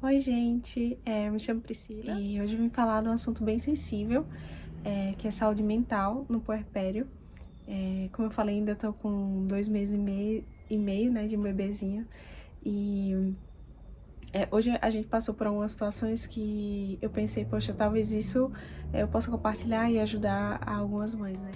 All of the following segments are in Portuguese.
Oi, gente, eu me chamo Priscila e hoje eu vim falar de um assunto bem sensível, que é saúde mental no puerpério. Como eu falei, ainda tô com 2 meses e meio, né, de um bebezinho e hoje a gente passou por algumas situações que eu pensei, poxa, talvez isso eu possa compartilhar e ajudar algumas mães, né?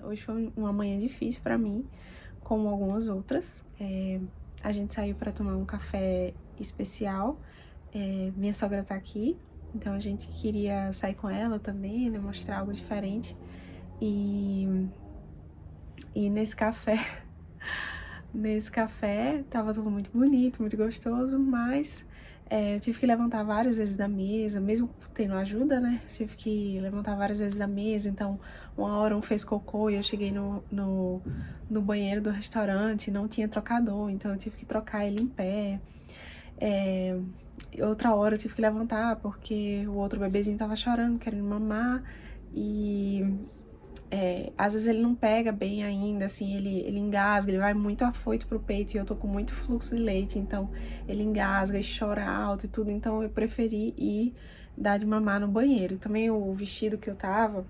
Hoje foi uma manhã difícil pra mim, como algumas outras. A gente saiu para tomar um café especial. Minha sogra tá aqui, então a gente queria sair com ela também, né, mostrar algo diferente. E, e nesse café tava tudo muito bonito, muito gostoso, mas eu tive que levantar várias vezes da mesa, mesmo tendo ajuda, né? Tive que levantar várias vezes da mesa, então uma hora um fez cocô e eu cheguei no banheiro do restaurante, não tinha trocador, então eu tive que trocar ele em pé. É, Outra hora eu tive que levantar porque o outro bebezinho tava chorando, querendo mamar, e às vezes ele não pega bem ainda, assim, ele engasga, ele vai muito afoito pro peito e eu tô com muito fluxo de leite, então ele engasga e chora alto e tudo, então eu preferi ir dar de mamar no banheiro. Também o vestido que eu tava,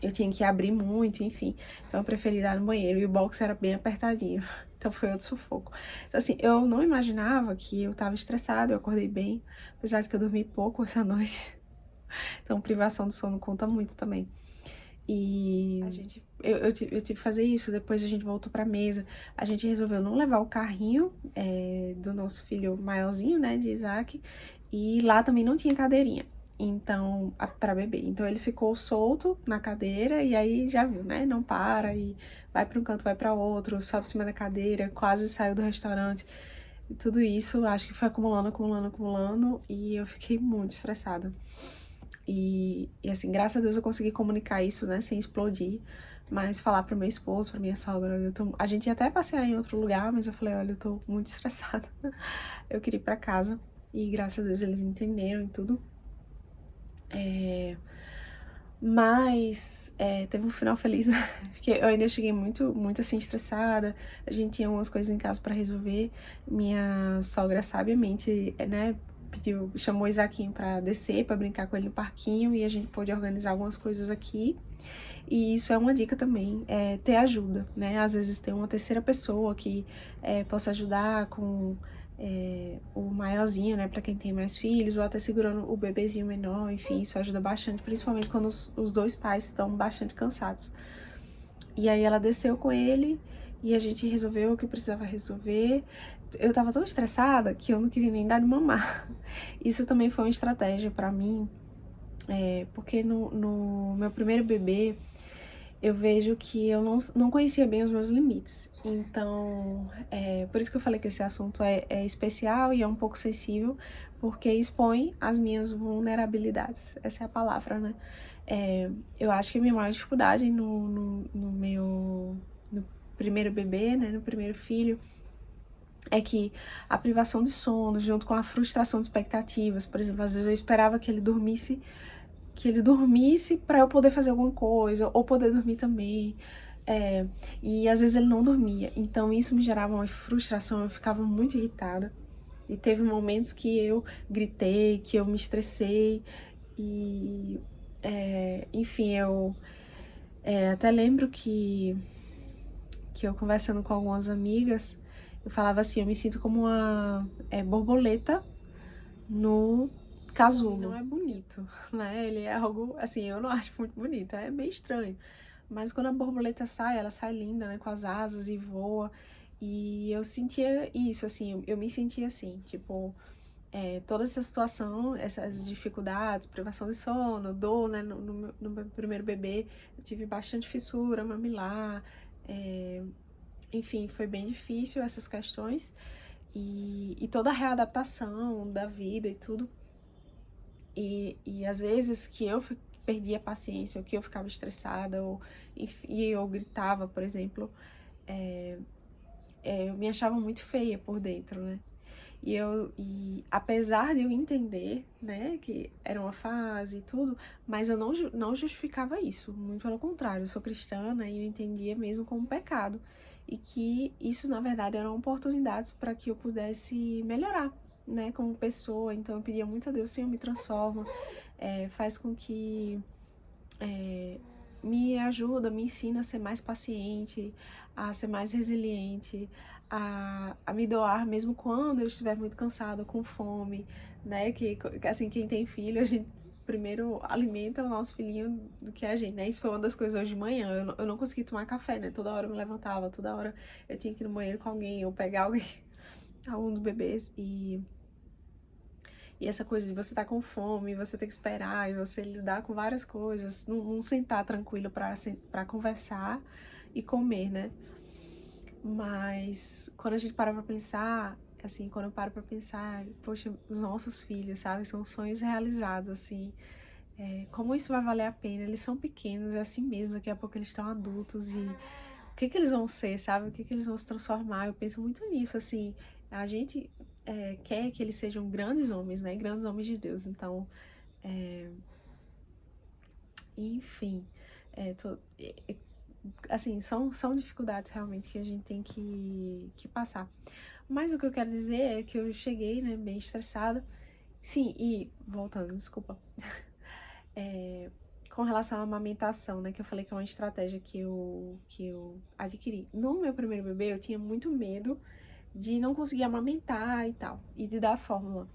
eu tinha que abrir muito, enfim, então eu preferi dar no banheiro e o box era bem apertadinho, então foi outro sufoco. Então assim, eu não imaginava que eu tava estressada, eu acordei bem, apesar de que eu dormi pouco essa noite, então privação do sono conta muito também. E eu tive que fazer isso, depois a gente voltou pra mesa. A gente resolveu não levar o carrinho do nosso filho maiorzinho, né, de Isaac, e lá também não tinha cadeirinha, então, pra bebê. Então ele ficou solto na cadeira e aí já viu, né, não para e vai pra um canto, vai pra outro, sobe em cima da cadeira, quase saiu do restaurante. E tudo isso, acho que foi acumulando, acumulando, acumulando, e eu fiquei muito estressada. E assim, graças a Deus eu consegui comunicar isso, né, sem explodir, mas falar pro meu esposo, pra minha sogra, a gente ia até passear em outro lugar, mas eu falei, olha, eu tô muito estressada, eu queria ir pra casa, e graças a Deus eles entenderam e tudo. Mas teve um final feliz, né? Porque eu ainda cheguei muito, muito assim, estressada. A gente tinha algumas coisas em casa pra resolver. Minha sogra, sabiamente, né, chamou o Isaquinho pra descer, pra brincar com ele no parquinho. E a gente pôde organizar algumas coisas aqui. E isso é uma dica também, ter ajuda, né? Às vezes tem uma terceira pessoa que possa ajudar com o maiorzinho, né? Pra quem tem mais filhos, ou até segurando o bebezinho menor, enfim, isso ajuda bastante, principalmente quando os dois pais estão bastante cansados. E aí ela desceu com ele e a gente resolveu o que precisava resolver. Eu tava tão estressada que eu não queria nem dar de mamar. Isso também foi uma estratégia pra mim, porque no meu primeiro bebê eu vejo que eu não conhecia bem os meus limites. Então, por isso que eu falei que esse assunto é especial e é um pouco sensível, porque expõe as minhas vulnerabilidades. Essa é a palavra, né? Eu acho que a minha maior dificuldade no meu no primeiro bebê, né, no primeiro filho, é que a privação de sono, junto com a frustração de expectativas, por exemplo, às vezes eu esperava que ele dormisse para eu poder fazer alguma coisa, ou poder dormir também. E às vezes ele não dormia, então isso me gerava uma frustração, eu ficava muito irritada. E teve momentos que eu gritei, que eu me estressei, e enfim, eu até lembro que eu conversando com algumas amigas, eu falava assim, eu me sinto como uma borboleta no casulo. Não é bonito, né? Ele é algo, assim, eu não acho muito bonito, é meio estranho. Mas quando a borboleta sai, ela sai linda, né? Com as asas e voa. E eu sentia isso, assim, eu me sentia assim, tipo, toda essa situação, essas dificuldades, privação de sono, dor, né? No meu primeiro bebê, eu tive bastante fissura mamilar, enfim, foi bem difícil essas questões. E toda a readaptação da vida e tudo. E às vezes que eu perdia a paciência, ou que eu ficava estressada, ou, enfim, e eu gritava, por exemplo, me achava muito feia por dentro, né? E apesar de eu entender, né, que era uma fase e tudo, mas eu não justificava isso, muito pelo contrário, eu sou cristã, né, e eu entendia mesmo como pecado, e que isso, na verdade, eram oportunidades para que eu pudesse melhorar, né, como pessoa. Então eu pedia muito a Deus: Senhor, me transforma, faz com que me ajuda, me ensina a ser mais paciente, a ser mais resiliente, a me doar mesmo quando eu estiver muito cansada, com fome, né? Que assim, quem tem filho, a gente primeiro alimenta o nosso filhinho do que a gente, né? Isso foi uma das coisas hoje de manhã. Eu não consegui tomar café, né? Toda hora eu me levantava, toda hora eu tinha que ir no banheiro com alguém, ou pegar alguém, algum dos bebês. E essa coisa de você estar com fome, você ter que esperar, e você lidar com várias coisas, não sentar tranquilo pra conversar e comer, né? Mas quando a gente para pra pensar, assim, quando eu paro pra pensar, poxa, os nossos filhos, sabe? São sonhos realizados, assim. Como isso vai valer a pena? Eles são pequenos, é assim mesmo, daqui a pouco eles estão adultos e o que eles vão ser, sabe? O que eles vão se transformar? Eu penso muito nisso, assim. A gente quer que eles sejam grandes homens, né? Grandes homens de Deus. Então, enfim, assim, são dificuldades realmente que a gente tem que passar. Mas o que eu quero dizer é que eu cheguei, né, bem estressada. Sim, e voltando, desculpa. Com relação à amamentação, né, que eu falei que é uma estratégia que eu adquiri. No meu primeiro bebê, eu tinha muito medo de não conseguir amamentar e tal, e de dar fórmula.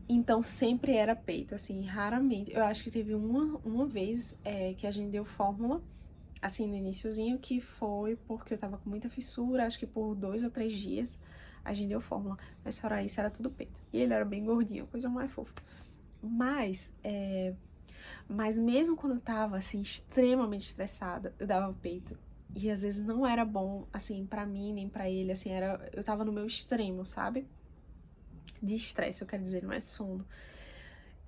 Então sempre era peito, assim, raramente. Eu acho que teve uma vez que a gente deu fórmula, assim, no iniciozinho, que foi porque eu tava com muita fissura, acho que por 2 ou 3 dias a gente deu fórmula. Mas fora isso, era tudo peito. E ele era bem gordinho, coisa mais fofa. Mas mesmo quando eu tava, assim, extremamente estressada, eu dava peito. E às vezes não era bom, assim, pra mim, nem pra ele, assim, eu tava no meu extremo, sabe? De estresse, eu quero dizer, não é sono.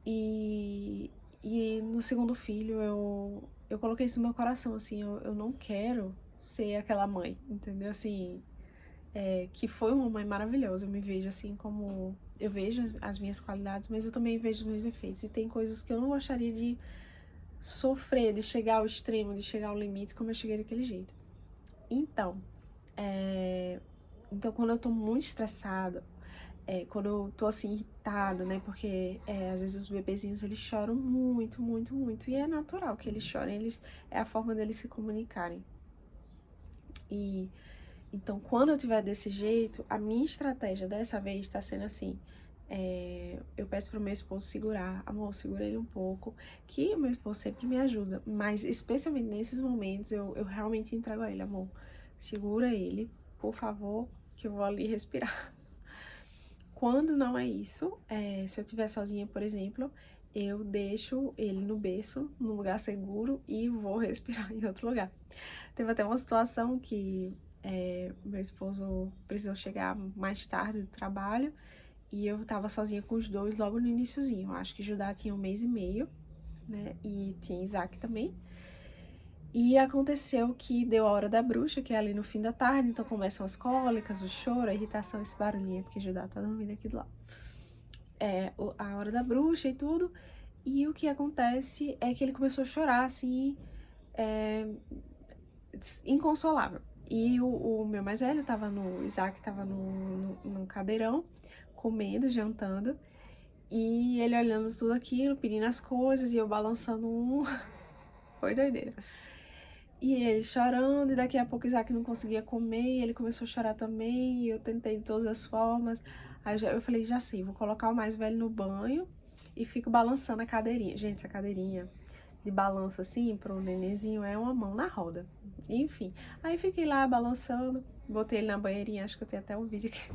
E, e no segundo filho, eu coloquei isso no meu coração, assim, eu não quero ser aquela mãe, entendeu? Assim, que foi uma mãe maravilhosa, eu me vejo assim como... Eu vejo as minhas qualidades, mas eu também vejo os meus defeitos. E tem coisas que eu não gostaria de sofrer, de chegar ao extremo, de chegar ao limite, como eu cheguei daquele jeito. Então, quando eu tô muito estressada, quando eu tô assim irritada, né? Porque às vezes os bebezinhos eles choram muito, muito, muito. E é natural que eles chorem, é a forma deles se comunicarem. E então, quando eu tiver desse jeito, a minha estratégia dessa vez tá sendo assim. Eu peço pro meu esposo segurar, amor, segura ele um pouco, que o meu esposo sempre me ajuda, mas especialmente nesses momentos eu realmente entrego a ele: amor, segura ele, por favor, que eu vou ali respirar. Quando não é isso, se eu estiver sozinha, por exemplo, eu deixo ele no berço, num lugar seguro, e vou respirar em outro lugar. Teve até uma situação que meu esposo precisou chegar mais tarde do trabalho e eu tava sozinha com os dois logo no iniciozinho. Eu acho que Judá tinha 1 mês e meio, né? E tinha Isaac também. E aconteceu que deu a hora da bruxa, que é ali no fim da tarde, então começam as cólicas, o choro, a irritação, esse barulhinho, porque Judá tá dormindo aqui do lado. A hora da bruxa e tudo. E o que acontece é que ele começou a chorar, assim, inconsolável. E o meu mais velho Isaac tava no cadeirão, comendo, jantando, e ele olhando tudo aquilo, pedindo as coisas, e eu balançando foi doideira. E ele chorando, e daqui a pouco Isaac não conseguia comer, e ele começou a chorar também, e eu tentei de todas as formas. Aí eu falei: já sei, vou colocar o mais velho no banho e fico balançando a cadeirinha. Gente, essa cadeirinha de balanço assim pro nenenzinho é uma mão na roda. Enfim, aí fiquei lá balançando, botei ele na banheirinha, acho que eu tenho até um vídeo aqui.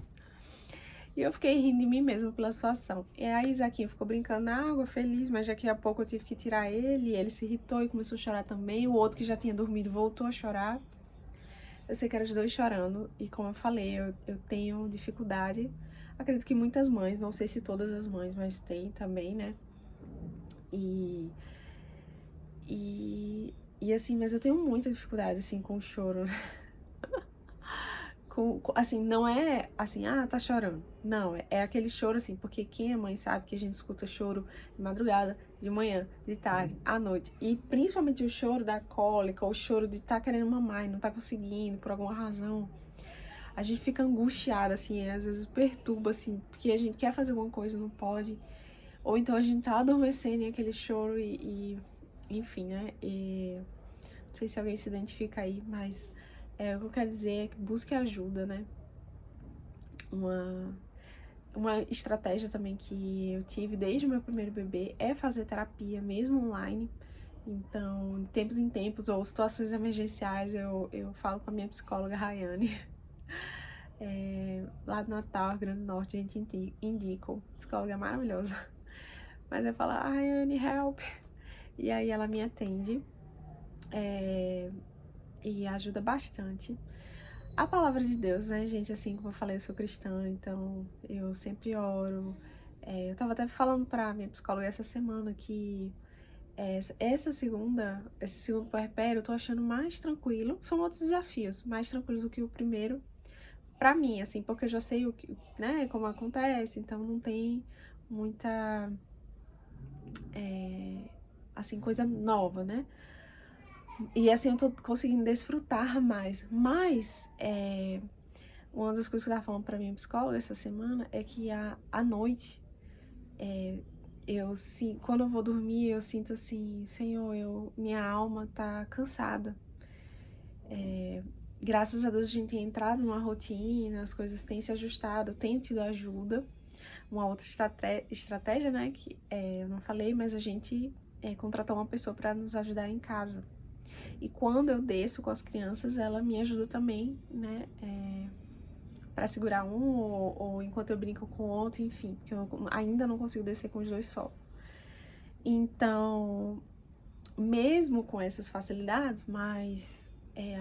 E eu fiquei rindo de mim mesma pela situação. E aí Isaquinho ficou brincando na água, feliz, mas daqui a pouco eu tive que tirar ele, e ele se irritou e começou a chorar também. O outro que já tinha dormido voltou a chorar. Eu sei que eram os dois chorando, e como eu falei, eu tenho dificuldade. Acredito que muitas mães, não sei se todas as mães, mas tem também, né? E assim, mas eu tenho muita dificuldade, assim, com o choro, né? assim, não é assim, ah, tá chorando. Não, é aquele choro assim, porque quem é mãe sabe que a gente escuta choro de madrugada, de manhã, de tarde, à noite. E principalmente o choro da cólica, o choro de tá querendo mamar e não tá conseguindo por alguma razão. A gente fica angustiada, assim, às vezes perturba, assim, porque a gente quer fazer alguma coisa, não pode. Ou então a gente tá adormecendo em aquele choro enfim, né? E não sei se alguém se identifica aí, mas o que eu quero dizer é que busque ajuda, né? Uma estratégia também que eu tive desde o meu primeiro bebê é fazer terapia, mesmo online. Então, de tempos em tempos, ou situações emergenciais, eu falo com a minha psicóloga, Rayane. Lá do Natal, Rio Grande do Norte, a gente indica, psicóloga maravilhosa. Mas eu falo, Rayane, help! E aí ela me atende e ajuda bastante. A palavra de Deus, né, gente, assim como eu falei, eu sou cristã, então eu sempre oro. Eu tava até falando pra minha psicóloga essa semana que esse segundo puerpério eu tô achando mais tranquilo. São outros desafios, mais tranquilos do que o primeiro, pra mim, assim, porque eu já sei o que, né, como acontece, então não tem muita, assim, coisa nova, né? E assim, eu tô conseguindo desfrutar mais. Mas, uma das coisas que eu tava falando pra minha psicóloga essa semana é que à noite, quando eu vou dormir, eu sinto assim, Senhor, minha alma tá cansada. Graças a Deus a gente tem entrado numa rotina, as coisas têm se ajustado, eu tenho tido ajuda. Uma outra estratégia, né, que eu não falei, mas a gente contratou uma pessoa para nos ajudar em casa. E quando eu desço com as crianças, ela me ajuda também, né, para segurar um ou enquanto eu brinco com o outro, enfim, porque eu ainda não consigo descer com os dois só. Então, mesmo com essas facilidades, mas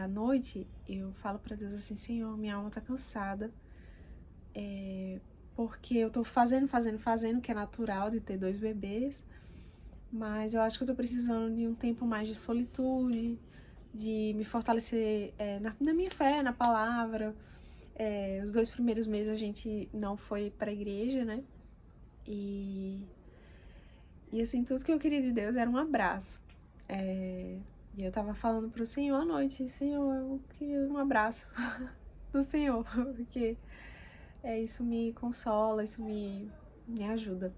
à noite eu falo para Deus assim, Senhor, minha alma tá cansada, porque eu tô fazendo, que é natural de ter 2 bebês, mas eu acho que eu tô precisando de um tempo mais de solitude, de me fortalecer na minha fé, na palavra. Os 2 primeiros meses a gente não foi pra igreja, né? E assim, tudo que eu queria de Deus era um abraço. E eu tava falando pro Senhor à noite, Senhor, eu queria um abraço do Senhor, porque isso me consola, isso me ajuda.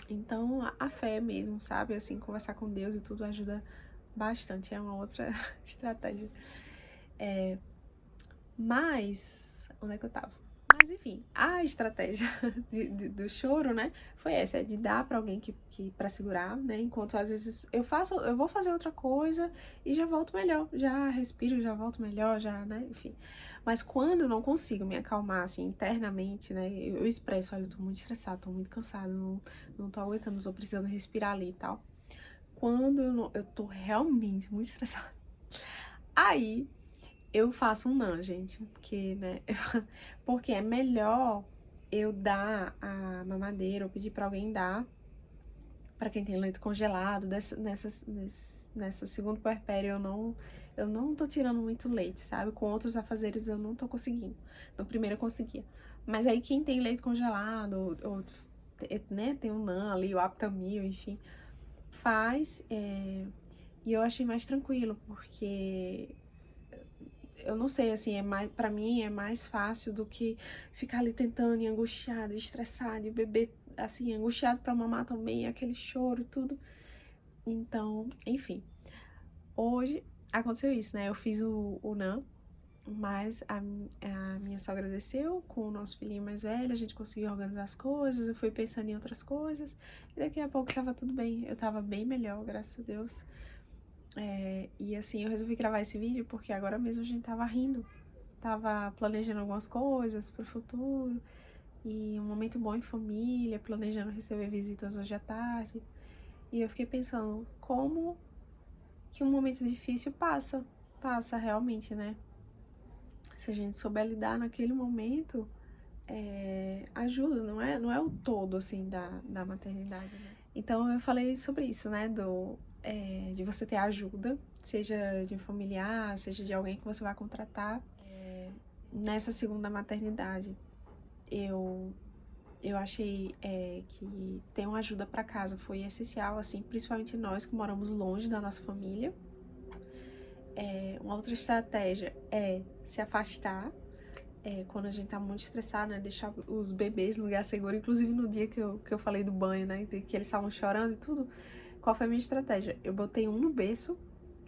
Então, a fé mesmo, sabe? Assim, conversar com Deus e tudo ajuda bastante, é uma outra estratégia. Mas, onde é que eu tava? Mas enfim, a estratégia do choro, né, foi essa, de dar pra alguém pra segurar, né, enquanto às vezes eu vou fazer outra coisa e já volto melhor, já respiro, já volto melhor, já, né, enfim. Mas quando eu não consigo me acalmar, assim, internamente, né, eu expresso, olha, eu tô muito estressada, tô muito cansada, não tô aguentando, tô precisando respirar ali e tal. Quando eu tô realmente muito estressada, aí eu faço um não, gente, que, né, porque é melhor eu dar a mamadeira ou pedir pra alguém dar, pra quem tem leite congelado. Nessa segundo puerpério eu não tô tirando muito leite, sabe? Com outros afazeres eu não tô conseguindo. No primeiro eu conseguia. Mas aí quem tem leite congelado, ou né, tem o NAN ali, o Aptamil, enfim, faz, e eu achei mais tranquilo, porque eu não sei, assim, pra mim é mais fácil do que ficar ali tentando e angustiada, estressada, e o bebê, assim, angustiado pra mamar também, aquele choro e tudo. Então, enfim, hoje aconteceu isso, né? Eu fiz o NAN, mas a minha sogra desceu com o nosso filhinho mais velho, a gente conseguiu organizar as coisas, eu fui pensando em outras coisas, e daqui a pouco tava tudo bem, eu tava bem melhor, graças a Deus. E assim, eu resolvi gravar esse vídeo porque agora mesmo a gente tava rindo, tava planejando algumas coisas pro futuro, e um momento bom em família, planejando receber visitas hoje à tarde. E eu fiquei pensando, como que um momento difícil passa realmente, né? Se a gente souber lidar naquele momento, ajuda, não é o todo, assim, da maternidade, né? Então eu falei sobre isso, né, de você ter ajuda, seja de um familiar, seja de alguém que você vai contratar. nessa segunda maternidade, eu achei que ter uma ajuda para casa foi essencial, assim, principalmente nós que moramos longe da nossa família. Uma outra estratégia é se afastar quando a gente tá muito estressado, né? Deixar os bebês no lugar seguro. Inclusive no dia que eu falei do banho, né? Que eles estavam chorando e tudo. Qual foi a minha estratégia? Eu botei um no berço,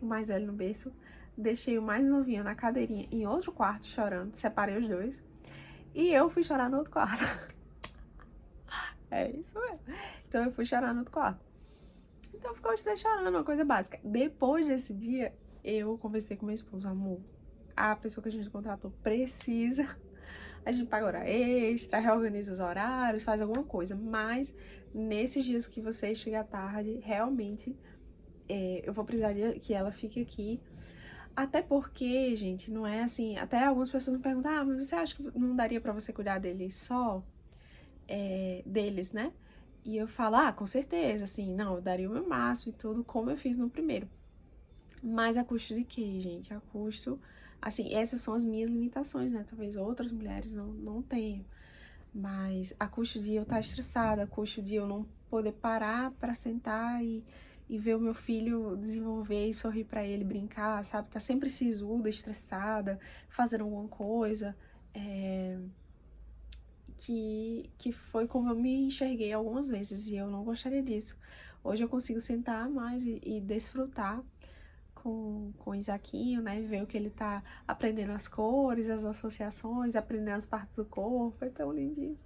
o mais velho no berço. Deixei o mais novinho na cadeirinha em outro quarto chorando. Separei os dois. E eu fui chorar no outro quarto. É isso mesmo. Então eu fui chorar no outro quarto. Então ficou os três chorando, uma coisa básica. Depois desse dia, eu conversei com meu esposo, amor. A pessoa que a gente contratou precisa. A gente paga hora extra, reorganiza os horários, faz alguma coisa. Mas nesses dias que você chega à tarde, realmente eu vou precisar que ela fique aqui. Até porque, gente, não é assim. Até algumas pessoas me perguntam: ah, mas você acha que não daria pra você cuidar deles só? Deles, né? E eu falo: ah, com certeza, assim, não, eu daria o meu máximo e tudo, como eu fiz no primeiro. Mas a custo de quê, gente? A custo, assim, essas são as minhas limitações, né? Talvez outras mulheres não tenham. Mas a custo de eu estar estressada, a custo de eu não poder parar pra sentar e ver o meu filho desenvolver e sorrir pra ele, brincar, sabe? Tá sempre sisuda, estressada, fazendo alguma coisa. Que foi como eu me enxerguei algumas vezes e eu não gostaria disso. Hoje eu consigo sentar mais e desfrutar com o Isaquinho, né? Ver o que ele tá aprendendo as cores, as associações, aprendendo as partes do corpo, é tão lindinho.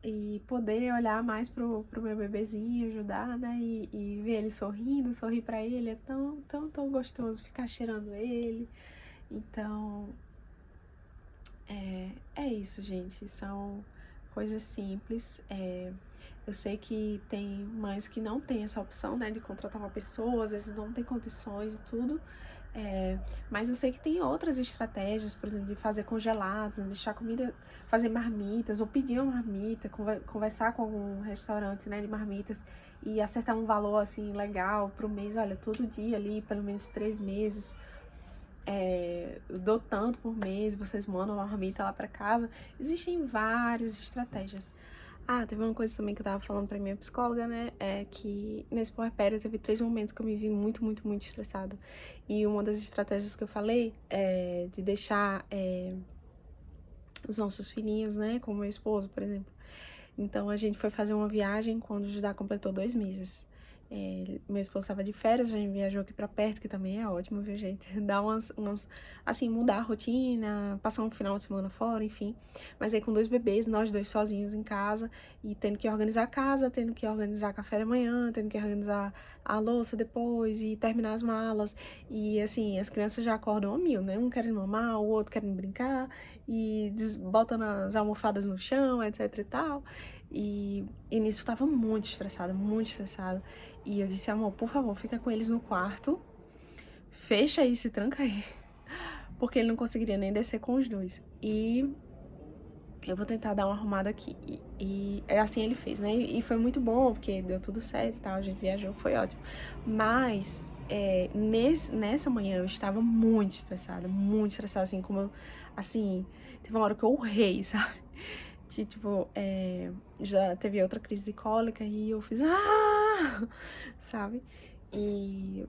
E poder olhar mais pro meu bebezinho, ajudar, né? E ver ele sorrindo, sorrir pra ele, é tão, tão, tão gostoso ficar cheirando ele. Então, é isso, gente. São coisas simples. Eu sei que tem mães que não têm essa opção, né, de contratar uma pessoa, às vezes não tem condições e tudo. Mas eu sei que tem outras estratégias, por exemplo, de fazer congelados, né, deixar comida, fazer marmitas, ou pedir uma marmita, conversar com algum restaurante, né, de marmitas e acertar um valor, assim, legal pro mês. Olha, todo dia ali, pelo menos 3 meses, eu dou tanto por mês, vocês mandam uma marmita lá pra casa. Existem várias estratégias. Ah, teve uma coisa também que eu tava falando pra minha psicóloga, né? É que nesse puerpério teve 3 momentos que eu me vi muito, muito, muito estressada. E uma das estratégias que eu falei é de deixar os nossos filhinhos, né? Com o meu esposo, por exemplo. Então a gente foi fazer uma viagem quando o Judá completou 2 meses. Meu esposo estava de férias, a gente viajou aqui pra perto, que também é ótimo, viu, gente? Dar assim, mudar a rotina, passar um final de semana fora, enfim. Mas aí com 2 bebês, nós 2 sozinhos em casa, e tendo que organizar a casa, tendo que organizar café da manhã, tendo que organizar a louça depois, e terminar as malas. E assim, as crianças já acordam a mil, né? Um querendo mamar, o outro querendo brincar, e botando as almofadas no chão, etc e tal. E nisso eu tava muito estressada, muito estressada. E eu disse: amor, por favor, fica com eles no quarto, fecha aí, se tranca aí. Porque ele não conseguiria nem descer com os 2. E eu vou tentar dar uma arrumada aqui. E assim ele fez, né? E foi muito bom, porque deu tudo certo e tal, a gente viajou, foi ótimo. Mas nessa manhã eu estava muito estressada, assim, como eu, assim, teve uma hora que eu urrei, sabe? Tipo, já teve outra crise de cólica e eu fiz, sabe? E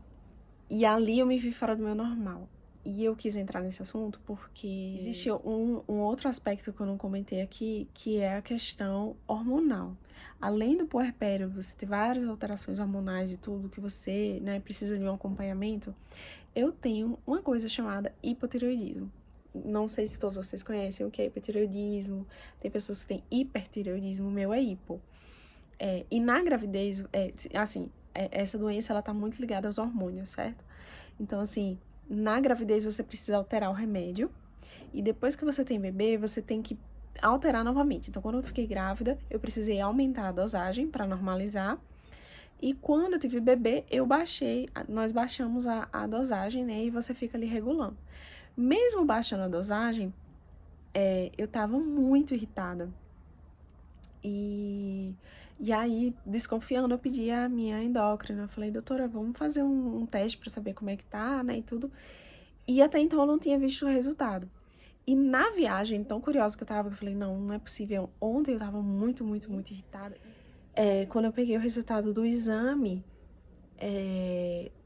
ali eu me vi fora do meu normal. E eu quis entrar nesse assunto porque existe um outro aspecto que eu não comentei aqui, que é a questão hormonal. Além do puerpério, você ter várias alterações hormonais e tudo, que você, né, precisa de um acompanhamento, eu tenho uma coisa chamada hipotireoidismo. Não sei se todos vocês conhecem o que é hipotireoidismo. Tem pessoas que têm hipertireoidismo, o meu é hipo. E na gravidez, assim, essa doença, ela tá muito ligada aos hormônios, certo? Então, assim, na gravidez você precisa alterar o remédio. E depois que você tem bebê, você tem que alterar novamente. Então, quando eu fiquei grávida, eu precisei aumentar a dosagem para normalizar. E quando eu tive bebê, nós baixamos a dosagem, né? E você fica ali regulando. Mesmo baixando a dosagem, eu tava muito irritada. E aí, desconfiando, eu pedi a minha endócrina. Eu falei: doutora, vamos fazer um teste pra saber como é que tá, né, e tudo. E até então eu não tinha visto o resultado. E na viagem, tão curiosa que eu tava, que eu falei, não é possível. Ontem eu tava muito irritada. Quando eu peguei o resultado do exame,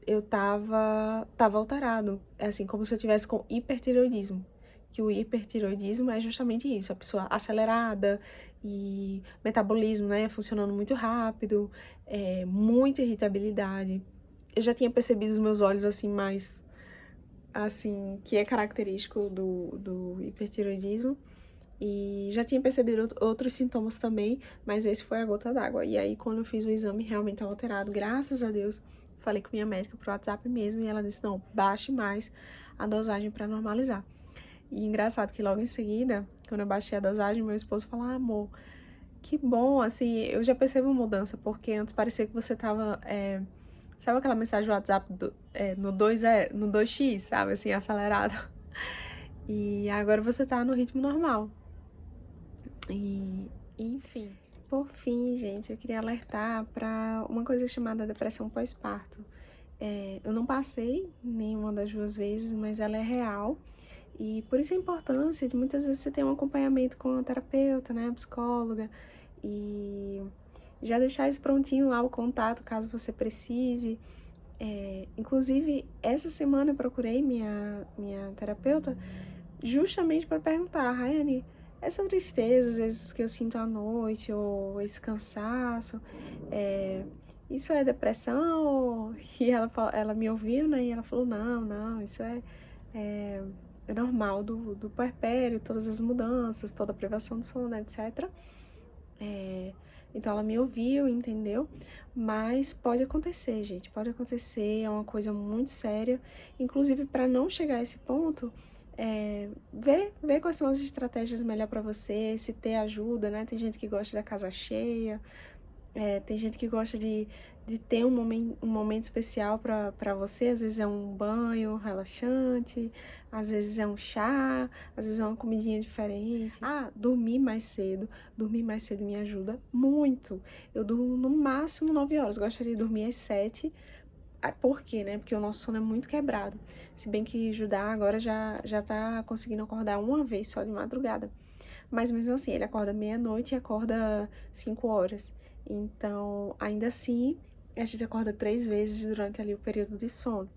eu tava alterado. É assim, como se eu tivesse com hipertireoidismo. Que o hipertireoidismo é justamente isso, a pessoa acelerada e metabolismo, né, funcionando muito rápido, muita irritabilidade. Eu já tinha percebido os meus olhos assim mais, assim, que é característico do hipertireoidismo. E já tinha percebido outros sintomas também, mas esse foi a gota d'água. E aí, quando eu fiz o exame, realmente estava alterado. Graças a Deus, falei com minha médica pro WhatsApp mesmo, e ela disse, não, baixe mais a dosagem para normalizar. E engraçado que logo em seguida, quando eu baixei a dosagem, meu esposo falou, ah, amor, que bom, assim, eu já percebo mudança, porque antes parecia que você tava, sabe aquela mensagem do WhatsApp no 2x, sabe, assim, acelerado? E agora você tá no ritmo normal. E, enfim, por fim, gente, eu queria alertar para uma coisa chamada depressão pós-parto. Eu não passei nenhuma das duas vezes, mas ela é real. E por isso a importância de muitas vezes você ter um acompanhamento com a terapeuta, né, a psicóloga, e já deixar isso prontinho lá, o contato, caso você precise. Inclusive, essa semana eu procurei minha terapeuta justamente para perguntar, Rayane, essa tristeza, às vezes, que eu sinto à noite, ou esse cansaço, isso é depressão? E ela me ouviu, né, e ela falou, não, isso é normal do puerpério, todas as mudanças, toda a privação do sono, etc. Então ela me ouviu, entendeu? Mas pode acontecer, gente, pode acontecer, é uma coisa muito séria. Inclusive, para não chegar a esse ponto, ver quais são as estratégias melhor para você, se ter ajuda, né? Tem gente que gosta da casa cheia, tem gente que gosta de ter um momento especial para você, às vezes é um banho relaxante, às vezes é um chá, às vezes é uma comidinha diferente. Ah, dormir mais cedo me ajuda muito. Eu durmo no máximo 9 horas, gostaria de dormir às 7. Por quê, né? Porque o nosso sono é muito quebrado. Se bem que Judá agora já tá conseguindo acordar uma vez só de madrugada. Mas mesmo assim, ele acorda meia-noite e acorda 5 horas. Então, ainda assim, a gente acorda 3 vezes durante ali o período de sono.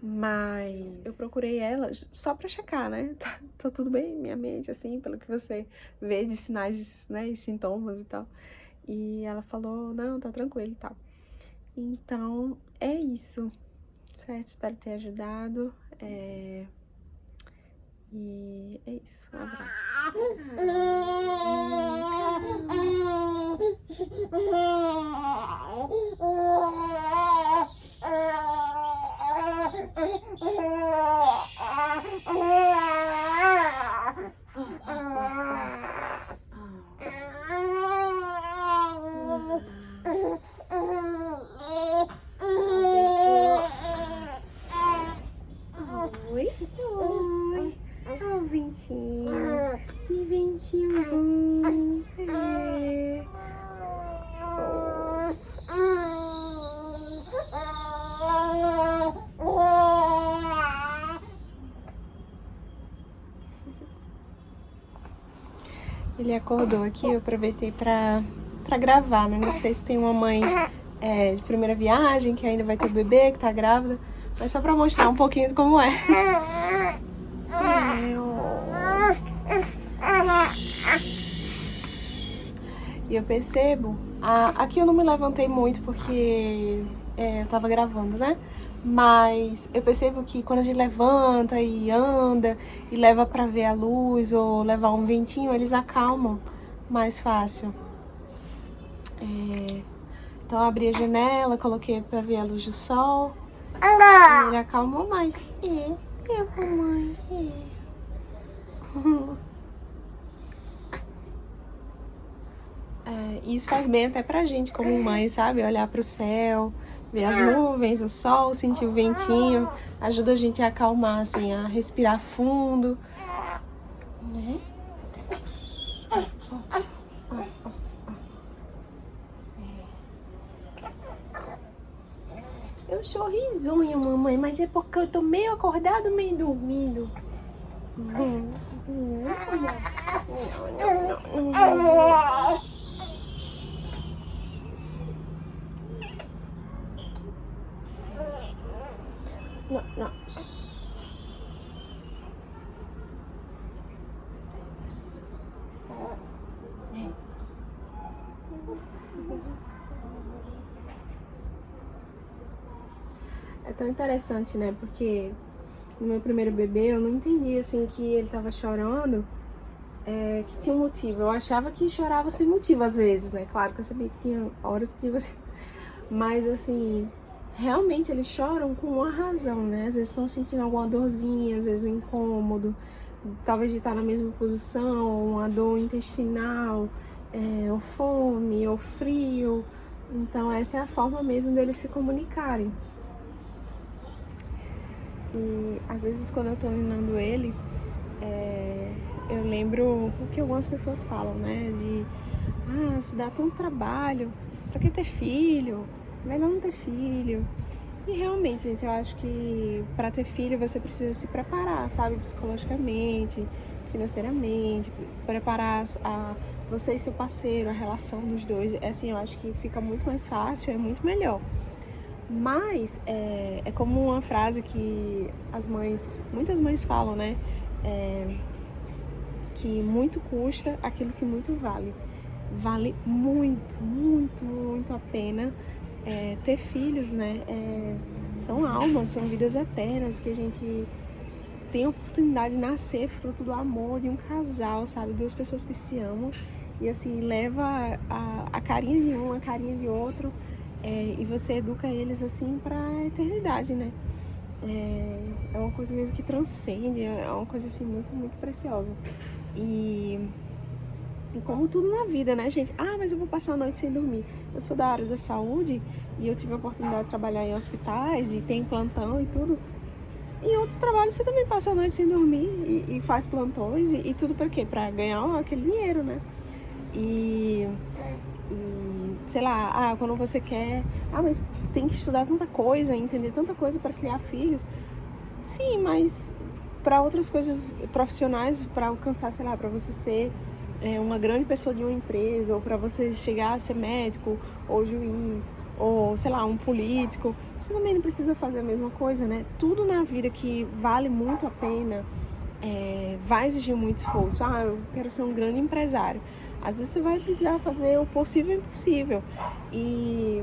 Mas eu procurei ela só pra checar, né? Tá tudo bem minha mente, assim, pelo que você vê de sinais, né, e sintomas e tal. E ela falou, não, tá tranquilo e tal. Então, é isso, certo? Espero ter ajudado. E é isso, um abraço. Oi. Oh, ventinho. Que ventinho bom. Ele acordou aqui, eu aproveitei pra gravar, né? Não sei se tem uma mãe de primeira viagem, que ainda vai ter o bebê, que tá grávida, mas só pra mostrar um pouquinho de como é. E eu percebo, aqui eu não me levantei muito porque eu tava gravando, né? Mas eu percebo que quando a gente levanta e anda e leva pra ver a luz ou levar um ventinho, eles acalmam mais fácil. Então eu abri a janela, coloquei pra ver a luz do sol e ele acalmou mais. Mamãe, isso faz bem até pra gente como mãe, sabe? Olhar pro céu, ver as nuvens, o sol, sentir o ventinho, ajuda a gente a acalmar, assim, a respirar fundo, né? Eu sou risonha, mamãe, mas é porque eu tô meio acordado, meio dormindo. Não, não. É tão interessante, né? Porque no meu primeiro bebê eu não entendi, assim, que ele tava chorando, que tinha um motivo. Eu achava que chorava sem motivo às vezes, né? Claro que eu sabia que tinha horas que você... Mas, assim, realmente eles choram com uma razão, né? Às vezes estão sentindo alguma dorzinha, às vezes um incômodo, talvez de estar na mesma posição, uma dor intestinal, ou fome, ou frio. Então essa é a forma mesmo deles se comunicarem. E às vezes quando eu tô ninando ele, eu lembro o que algumas pessoas falam, né? Se dá tanto trabalho, pra que ter filho? Melhor não ter filho. E realmente, gente, eu acho que pra ter filho você precisa se preparar, sabe? Psicologicamente, financeiramente, preparar você e seu parceiro, a relação dos dois. Assim, eu acho que fica muito mais fácil, é muito melhor. Mas é como uma frase que muitas mães falam, né? Que muito custa aquilo que muito vale. Vale muito, muito, muito a pena ter filhos, né? São almas, são vidas eternas que a gente tem a oportunidade de nascer fruto do amor de um casal, sabe? Duas pessoas que se amam e assim, leva a carinha de um, a carinha de outro, e você educa eles assim pra eternidade, né? É uma coisa mesmo que transcende, é uma coisa assim muito, muito preciosa. E como tudo na vida, né, gente? Mas eu vou passar a noite sem dormir. Eu sou da área da saúde e eu tive a oportunidade de trabalhar em hospitais e tem plantão e tudo. Em outros trabalhos você também passa a noite sem dormir e faz plantões e tudo pra quê? Pra ganhar aquele dinheiro, né? E sei lá, quando você quer... mas tem que estudar tanta coisa, entender tanta coisa pra criar filhos. Sim, mas para outras coisas profissionais, para alcançar, sei lá, para você ser uma grande pessoa de uma empresa, ou para você chegar a ser médico, ou juiz, ou sei lá, um político, você também não precisa fazer a mesma coisa, né? Tudo na vida que vale muito a pena vai exigir muito esforço. Eu quero ser um grande empresário. Às vezes você vai precisar fazer o possível e impossível. E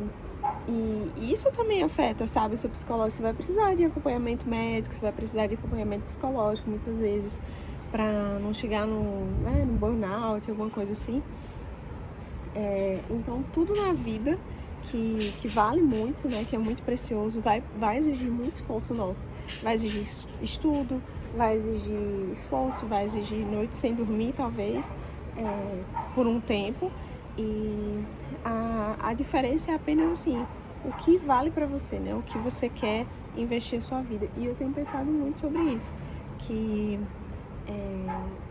isso também afeta, sabe, o seu psicológico. Você vai precisar de acompanhamento médico, você vai precisar de acompanhamento psicológico muitas vezes, pra não chegar no burnout, alguma coisa assim. Então tudo na vida que vale muito, né, que é muito precioso, vai exigir muito esforço nosso. Vai exigir estudo, vai exigir esforço, vai exigir noites sem dormir, talvez, por um tempo. E a diferença é apenas assim, o que vale pra você, né? O que você quer investir a sua vida. E eu tenho pensado muito sobre isso, que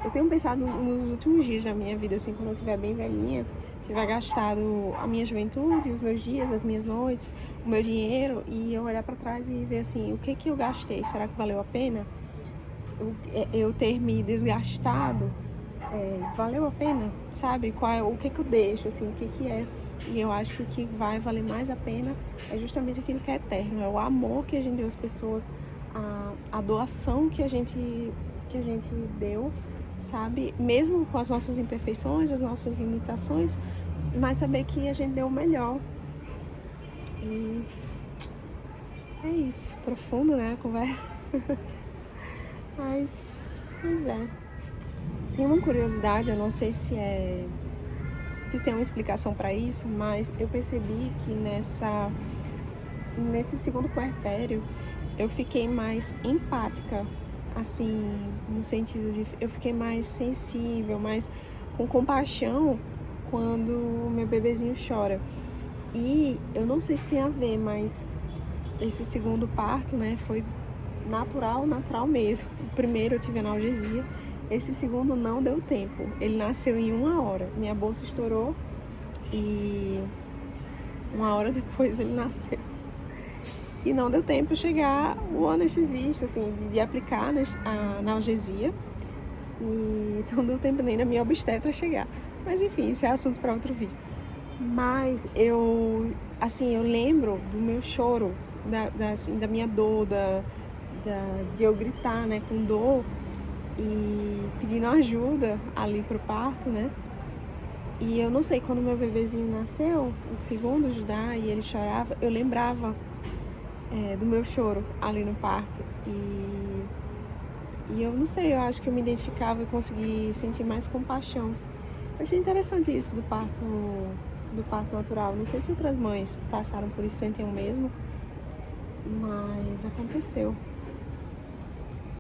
eu tenho pensado nos últimos dias da minha vida, assim, quando eu estiver bem velhinha, tiver gastado a minha juventude, os meus dias, as minhas noites, o meu dinheiro, e eu olhar pra trás e ver assim, o que eu gastei? Será que valeu a pena? Eu ter me desgastado, valeu a pena, sabe? O que eu deixo, assim, o que é. E eu acho que o que vai valer mais a pena é justamente aquilo que é eterno, é o amor que a gente deu às pessoas, a doação que a gente deu, sabe? Mesmo com as nossas imperfeições, as nossas limitações, mas saber que a gente deu o melhor. E é isso, profundo, né, a conversa. Mas, pois é. Tem uma curiosidade, eu não sei se tem uma explicação para isso, mas eu percebi que nesse segundo puerpério eu fiquei mais empática, assim, no sentido de eu fiquei mais sensível, mais com compaixão quando o meu bebezinho chora. E eu não sei se tem a ver, mas esse segundo parto, né, foi natural mesmo. O primeiro eu tive analgesia, esse segundo não deu tempo. Ele nasceu em 1 hora. Minha bolsa estourou e 1 hora depois ele nasceu. e não deu tempo de chegar o anestesista, assim, de aplicar a analgesia, e não deu tempo nem na minha obstetra chegar. Mas enfim, isso é assunto para outro vídeo. Mas eu lembro do meu choro, da minha dor, de eu gritar, né, com dor e pedindo ajuda ali pro parto, né? E eu não sei, quando meu bebezinho nasceu, o segundo Judá, e ele chorava, eu lembrava do meu choro ali no parto. E eu não sei, eu acho que eu me identificava e consegui sentir mais compaixão. Eu achei interessante isso do parto natural. Não sei se outras mães passaram por isso, sentem o mesmo, mas aconteceu.